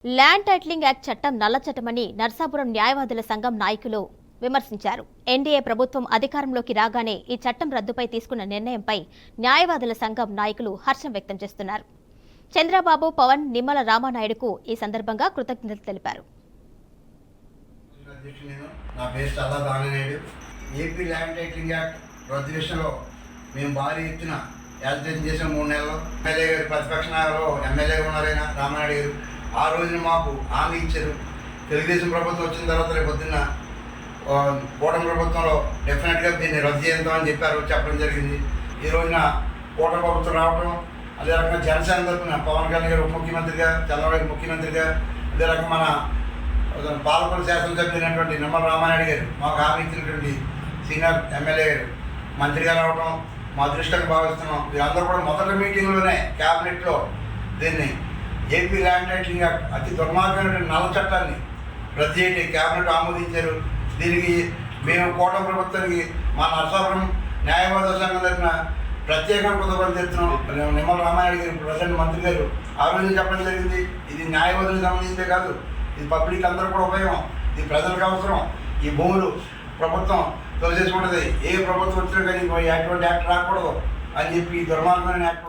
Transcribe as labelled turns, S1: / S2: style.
S1: Land titling act చట్టం నల్ల చట్టమని నర్సాపురం న్యాయవాదుల సంఘం నాయకులు విమర్శించారు. ఎన్డీఏ ప్రభుత్వం అధికారంలోకి రాగానే ఈ చట్టం రద్దుపై తీసుకున్న నిర్ణయంపై న్యాయవాదుల సంఘం నాయకులు హర్షం వ్యక్తం చేస్తున్నారు. చంద్రబాబు, పవన్, నిమ్మల రామానాయుడుకు ఈ సందర్భంగా కృతజ్ఞతలు తెలిపారు.
S2: ఏపీ ల్యాండ్ టైటిలింగ్ యాక్ట్ రద్దు విషయంలో మేము భారీ ఎత్తున యాజిటేషన్ చేసిన 3 నెలల్లో ఎమ్మెల్యే గారు ప్రతిపక్ష నాయకులు ఎమ్మెల్యేగా ఉన్నారైనా రామానాయుడు గారు ఆ రోజున మాకు హామీ ఇచ్చారు. తెలుగుదేశం ప్రభుత్వం వచ్చిన తర్వాత రేపు పొద్దున్న కూటమి ప్రభుత్వంలో డెఫినెట్గా దీన్ని రద్దు చేద్దామని చెప్పడం జరిగింది. ఈ రోజున కూటమి ప్రభుత్వం రావడం, అదే రకంగా జనసేన తరఫున పవన్ కళ్యాణ్ గారు ఉప ముఖ్యమంత్రిగా, చంద్రబాబు గారు ముఖ్యమంత్రిగా, అదే రకంగా మన పాలకొల్లు శాసనసభ్యులైనటువంటి నిమ్మల రామానాయుడు గారు మాకు హామీ ఇచ్చినటువంటి సీనియర్ ఎమ్మెల్యే గారు మంత్రిగా రావడం మా అదృష్టంగా భావిస్తున్నాం. వీళ్ళందరూ కూడా మొదటి మీటింగ్లోనే క్యాబినెట్లో దీన్ని ఏపీ ల్యాండ్ టైటిలింగ్ యాక్ట్ అతి దుర్మార్గమైన నల్ల చట్టాన్ని రద్దు చేయడం క్యాబినెట్ ఆమోదించారు. దీనికి మేము కూటమి ప్రభుత్వానికి మా నరసాపురం న్యాయవాదుల సంఘం తరఫున ప్రత్యేకంగా కృతజ్ఞతలు తెలుపుతున్నాం. నిమ్మల రామానాయుడు గారు ప్రజెంట్ మంత్రి గారు ఆ రోజు చెప్పడం జరిగింది, ఇది న్యాయవాదులకు సంబంధించే కాదు, ఇది పబ్లిక్ అందరూ కూడా ఉపయోగం, ఇది ప్రజలకు అవసరం. ఈ భూములు ప్రభుత్వం తోచేసుకుంటుంది, ఏ ప్రభుత్వం వచ్చినా కానీ అటువంటి యాక్ట్ రాకూడదు అని చెప్పి ఈ దుర్మార్గమైన యాక్ట్